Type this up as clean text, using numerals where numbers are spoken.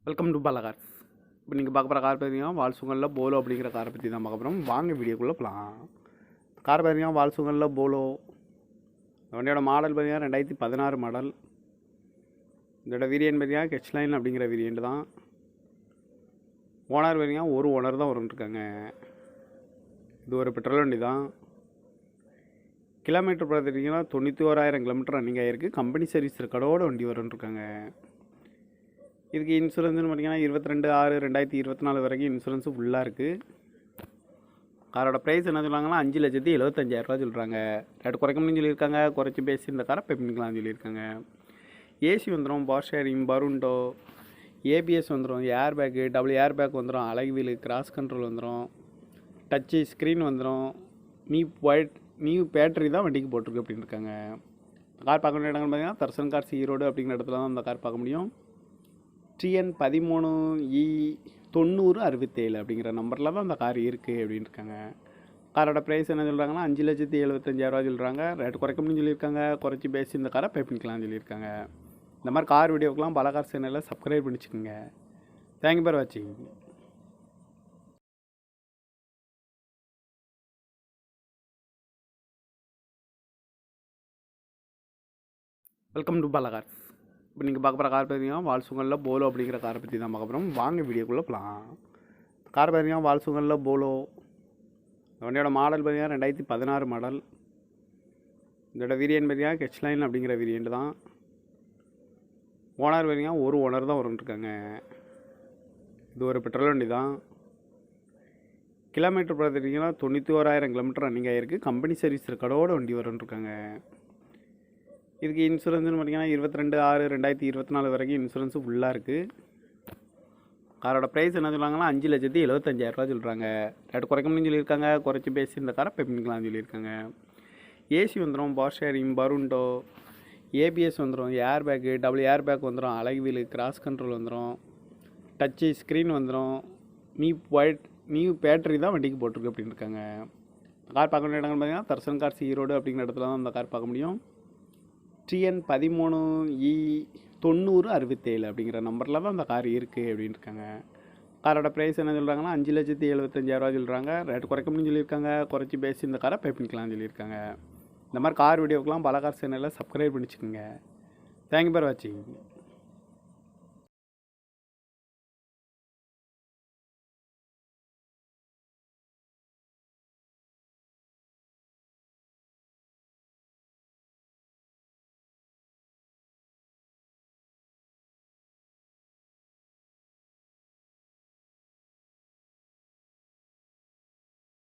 Welcome to Bala cars. இப்போ நீங்கள் பார்க்க போகிற கார் பார்த்தீங்கன்னா வால்சுங்கலில் போலோ அப்படிங்கிற காரை பற்றி தான் பார்க்க போகிறோம். வாங்க வீடியோக்குள்ளே போகலாம். கார் பார்த்தீங்கன்னா வால்சுங்கலில் போலோ. இந்த வண்டியோட மாடல் பார்த்தீங்கன்னா 2016 மாடல். இதோட வேரியன்ட் பார்த்தீங்கன்னா கெச்லைன் அப்படிங்கிற வேரியன்ட் தான். ஓனர் பார்த்தீங்கன்னா ஒரு ஓனர் தான் வந்துருக்காங்க. இது ஒரு பெட்ரோல் வண்டி தான். கிலோமீட்டர் பார்த்துட்டிங்கன்னா 91,000 கிலோமீட்டர் ரன்னிங் ஆகிருக்கு. கம்பெனி சர்வீஸ் ரெக்கார்டோட வண்டி வந்துருக்காங்க. இதுக்கு இன்சூரன்ஸ்னு பார்த்தீங்கன்னா 22/6/2024 வரைக்கும் இன்சூரன்ஸு ஃபுல்லாக இருக்குது. காரோட ப்ரைஸ் என்ன சொல்கிறாங்கன்னா 5,75,000 சொல்கிறாங்க. ரேட் குறைக்கணும்னு சொல்லியிருக்காங்க. குறைச்சி பேசி இந்த காரை பே பண்ணிக்கலாம்னு சொல்லியிருக்காங்க. ஏசி வந்துடும், பவர் ஷேரிங், பருண்டோ, ஏபிஎஸ் வந்துடும், air bag, double air bag வந்துடும், அழகு வீலு, கிராஸ் கண்ட்ரோல் வந்துடும், டச்சு ஸ்க்ரீன் வந்துடும். நியூ பேட்டரி தான் வண்டிக்கு போட்டிருக்கு அப்படின்னு இருக்காங்க. கார் பார்க்க வேண்டிய இடங்கள் பார்த்தீங்கன்னா தர்சன் கார்ஸ் ஈரோடு அப்படிங்கிற இடத்துல தான் அந்த கார் பார்க்க முடியும். TN 13E9067 அப்படிங்கிற நம்பரில் தான் அந்த கார் இருக்குது அப்படின்னு இருக்காங்க. காரோட ப்ரைஸ் என்ன சொல்கிறாங்கன்னா 5,75,000 சொல்கிறாங்க. ரேட் குறைக்கணும்னு சொல்லியிருக்காங்க. குறைச்சி பேசி இந்த காரை பே பண்ணிக்கலாம்னு சொல்லியிருக்காங்க. இந்த மாதிரி கார் வீடியோக்கெலாம் பாலா கார் சேனலில் சப்ஸ்கிரைப் பண்ணிச்சுக்கோங்க. தேங்க்யூ ஃபார் வாட்சிங். Welcome to Bala cars. இப்போ நீங்கள் பார்க்க போகிற கார் பார்த்தீங்கன்னா வால்சுங்கலில் போலோ அப்படிங்கிற காரை பற்றி தான் பார்க்க போகிறோம். வாங்க வீடியோக்குள்ளே போகலாம். கார் பார்த்தீங்கன்னா வால்சுங்கலில் போலோ. இந்த வண்டியோட மாடல் பார்த்தீங்கன்னா 2016 மாடல். இதோட வேரியன்ட் பார்த்தீங்கன்னா கெச்லைன் அப்படிங்கிற வேரியன்ட் தான். ஓனர் பார்த்தீங்கன்னா ஒரு ஓனர் தான் வந்துருக்காங்க. இது ஒரு பெட்ரோல் வண்டி தான். கிலோமீட்டர் பார்த்துட்டிங்கன்னா 91,000 கிலோமீட்டர் ரன்னிங் ஆகிருக்கு. கம்பெனி சர்வீஸ் ரெக்கார்டோட வண்டி வந்துருக்காங்க. இதுக்கு இன்சூரன்ஸ்னு பார்த்தீங்கன்னா 22/6/2024 வரைக்கும் இன்சூரன்ஸு ஃபுல்லாக இருக்குது. காரோட ப்ரைஸ் என்ன சொல்கிறாங்கன்னா 5,75,000 சொல்கிறாங்க. ரேட் குறைக்கணும்னு சொல்லியிருக்காங்க. குறைச்சி பேசி இந்த காரை பே பண்ணிக்கலாம்னு சொல்லியிருக்காங்க. ஏசி வந்துடும், பவர் ஷேரிங், பருண்டோ, ஏபிஎஸ் வந்துடும், air bag, double air bag வந்துடும், அழகு வீலு, கிராஸ் கண்ட்ரோல் வந்துடும், டச்சு ஸ்க்ரீன் வந்துடும். நியூ பேட்டரி தான் வண்டிக்கு போட்டிருக்கு அப்படின்னு இருக்காங்க. கார் பார்க்க வேண்டிய இடங்கள் பார்த்தீங்கன்னா தர்சன் கார்ஸ் ஈரோடு அப்படிங்கிற இடத்துல தான் அந்த கார் பார்க்க முடியும். TN 13E9067 அப்படிங்கிற நம்பரில் தான் அந்த கார் இருக்குது அப்படின்னு இருக்காங்க. காரோட ப்ரைஸ் என்ன சொல்கிறாங்கன்னா 5,75,000 சொல்கிறாங்க. ரேட் குறைக்கணும்னு சொல்லியிருக்காங்க. குறைச்சி பேசி இந்த காரை பே பண்ணிக்கலாம்னு சொல்லியிருக்காங்க. இந்த மாதிரி கார் வீடியோக்கெலாம் பாலா கார் சேனலில் சப்ஸ்கிரைப் பண்ணிச்சுக்கோங்க. தேங்க்யூ ஃபார் வாட்சிங்.